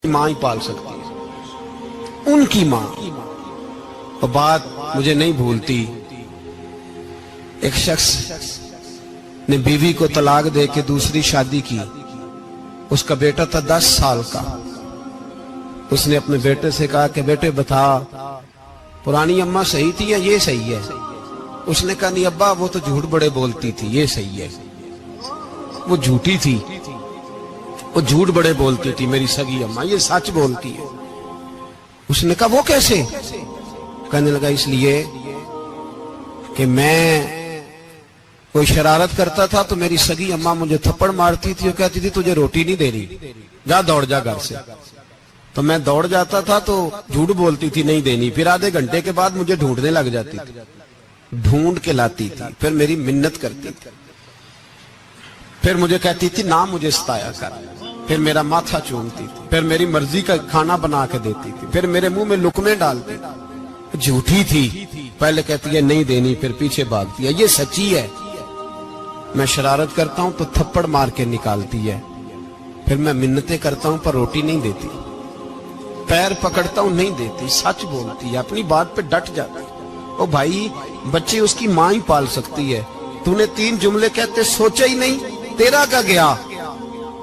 ماں ہی پال سکتی ہے، ان کی ماں۔ اور بات مجھے نہیں بھولتی، ایک شخص نے بیوی کو طلاق دے کے دوسری شادی کی، اس کا بیٹا تھا 10 سال کا۔ اس نے اپنے بیٹے سے کہا کہ بیٹے بتا پرانی اماں صحیح تھی یا یہ صحیح ہے؟ اس نے کہا نہیں ابا وہ تو جھوٹ بڑے بولتی تھی، یہ صحیح ہے۔ وہ جھوٹی تھی، وہ جھوٹ بڑے بولتی تھی میری سگی اماں، یہ سچ بولتی ہے۔ اس نے کہا وہ کیسے؟ کہنے لگا اس لیے کہ میں کوئی شرارت کرتا تھا تو میری سگی اماں مجھے تھپڑ مارتی تھی اور کہتی تھی تجھے روٹی نہیں دے رہی، جا دوڑ جا گھر سے۔ تو میں دوڑ جاتا تھا تو جھوٹ بولتی تھی نہیں دینی، پھر آدھے گھنٹے کے بعد مجھے ڈھونڈنے لگ جاتی تھی، ڈھونڈ کے لاتی تھی، پھر میری منت کرتی تھی، پھر مجھے کہتی تھی نہ مجھے ستایا کر، پھر میرا ماتھا چومتی تھی، پھر میری مرضی کا کھانا بنا کے دیتی تھی، پھر میرے منہ میں لقمے ڈالتی تھی۔ جھوٹی تھی، پہلے کہتی ہے نہیں دینی، پھر پیچھے بھاگتی ہے۔ یہ سچی ہے، میں شرارت کرتا ہوں تو تھپڑ مار کے نکالتی ہے، پھر میں منتیں کرتا ہوں پر روٹی نہیں دیتی، پیر پکڑتا ہوں نہیں دیتی، سچ بولتی ہے، اپنی بات پہ ڈٹ جاتی ہے۔ او بھائی بچے اس کی ماں ہی پال سکتی ہے، تو نے 3 جملے کہتے سوچا ہی نہیں، تیرا کا گیا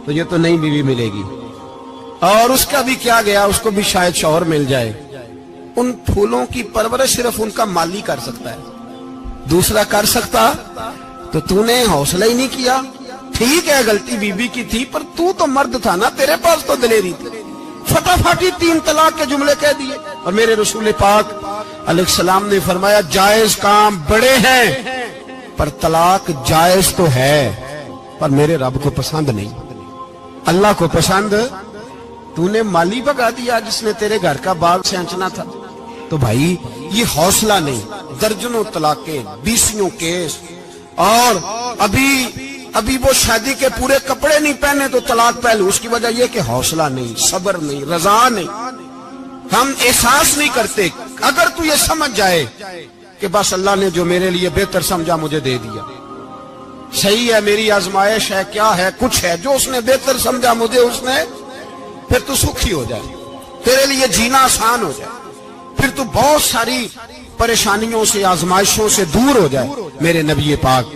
تو یہ تو نئی بیوی ملے گی، اور اس کا بھی کیا گیا، اس کو بھی شاید شوہر مل جائے۔ ان پھولوں کی پرورش صرف ان کا مالی کر سکتا ہے، دوسرا کر سکتا تو نے حوصلہ ہی نہیں کیا۔ ٹھیک ہے غلطی بیوی کی تھی پر تو مرد تھا نا، تیرے پاس تو دلیری تھی، فٹافٹی 3 طلاق کے جملے کہہ دیے۔ اور میرے رسول پاک علیہ السلام نے فرمایا جائز کام بڑے ہیں پر طلاق جائز تو ہے پر میرے رب کو پسند نہیں، اللہ کو پسند۔ تو نے مالی بگا دیا جس نے تیرے گھر کا باغ سینچنا تھا۔ تو بھائی یہ حوصلہ نہیں، درجنوں طلاقیں، 20 کیس، اور ابھی وہ شادی کے پورے کپڑے نہیں پہنے تو طلاق پہلے۔ اس کی وجہ یہ کہ حوصلہ نہیں، صبر نہیں، رضا نہیں، ہم احساس نہیں کرتے۔ اگر تو یہ سمجھ جائے کہ بس اللہ نے جو میرے لیے بہتر سمجھا مجھے دے دیا، صحیح ہے میری آزمائش ہے، کیا ہے کچھ ہے جو اس نے بہتر سمجھا مجھے، اس نے، پھر تو سکھی ہو جائے، تیرے لیے جینا آسان ہو جائے، پھر تو بہت ساری پریشانیوں سے آزمائشوں سے دور ہو جائے۔ میرے نبی پاک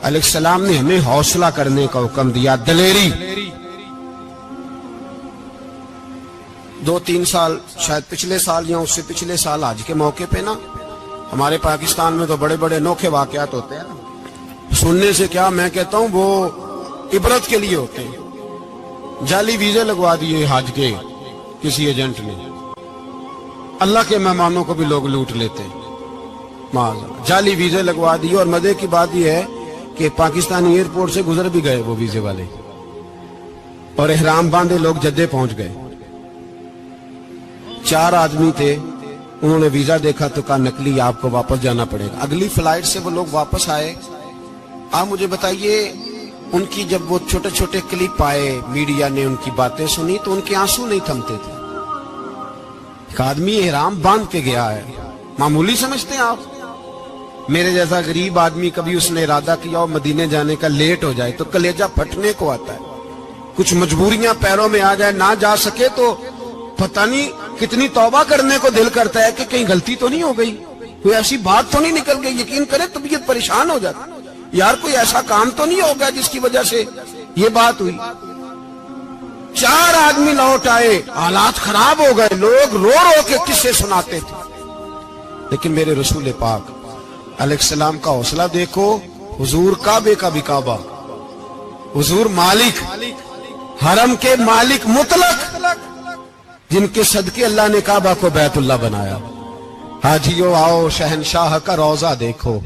علیہ السلام نے ہمیں حوصلہ کرنے کا حکم دیا، دلیری۔ 2-3 سال شاید پچھلے سال یا اس سے پچھلے سال حج کے موقع پہ نا ہمارے پاکستان میں تو بڑے بڑے انوکھے واقعات ہوتے ہیں، سننے سے کیا میں کہتا ہوں وہ عبرت کے لیے ہوتے ہیں۔ جعلی ویزے لگوا دیے حج کے کسی ایجنٹ نے، اللہ کے مہمانوں کو بھی لوگ لوٹ لیتے ہیں، جعلی ویزے لگوا دیے۔ اور مزے کی بات یہ ہے کہ پاکستانی ایئرپورٹ سے گزر بھی گئے وہ ویزے والے، اور احرام باندھے لوگ جدے پہنچ گئے۔ 4 آدمی تھے، انہوں نے ویزا دیکھا تو کہا نکلی، آپ کو واپس جانا پڑے گا۔ اگلی فلائٹ سے وہ لوگ واپس آئے۔ آپ مجھے بتائیے ان کی جب وہ چھوٹے چھوٹے کلپ آئے، میڈیا نے ان کی باتیں سنی تو ان کے آنسو نہیں تھمتے تھے۔ ایک آدمی احرام باندھ کے گیا ہے، معمولی سمجھتے ہیں آپ؟ میرے جیسا غریب آدمی کبھی اس نے ارادہ کیا اور مدینے جانے کا لیٹ ہو جائے تو کلیجہ پھٹنے کو آتا ہے، کچھ مجبوریاں پیروں میں آ جائے، نہ جا سکے تو پتہ نہیں کتنی توبہ کرنے کو دل کرتا ہے کہ کہیں غلطی تو نہیں ہو گئی، کوئی ایسی بات تو نہیں نکل گئی۔ یقین کرے طبیعت پریشان ہو جاتی، یار کوئی ایسا کام تو نہیں ہوگا جس کی وجہ سے یہ بات ہوئی۔ 4 آدمی لوٹ آئے، حالات خراب ہو گئے، لوگ رو رو کے قصے سناتے تھے، لیکن میرے رسول پاک علیہ السلام کا حوصلہ دیکھو۔ حضور کعبے کا بھی کعبہ، حضور مالک، حرم کے مالک مطلق، جن کے صدقے اللہ نے کعبہ کو بیت اللہ بنایا۔ حاجیو آؤ شہنشاہ کا روضہ دیکھو،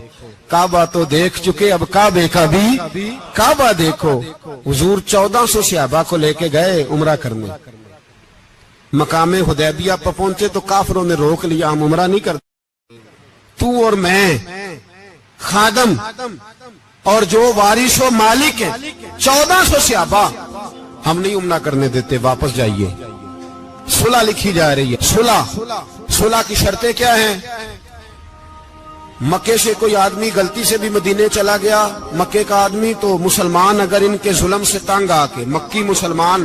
کعبہ تو دیکھ چکے اب کعبے کا بھی کعبہ دیکھو۔ حضور 1400 صحابہ کو لے کے گئے عمرہ کرنے، مقام حدیبیہ پر پہنچے تو کافروں نے روک لیا، ہم عمرہ نہیں کرتے، تو اور میں خادم اور جو وارث و مالک ہیں 1400 صحابہ، ہم نہیں عمرہ کرنے دیتے، واپس جائیے۔ صلح لکھی جا رہی ہے، صلح کی شرطیں کیا ہیں؟ مکے سے کوئی آدمی غلطی سے بھی مدینے چلا گیا، مکے کا آدمی، تو مسلمان اگر ان کے ظلم سے تنگ آ کے، مکی مسلمان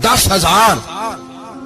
10,000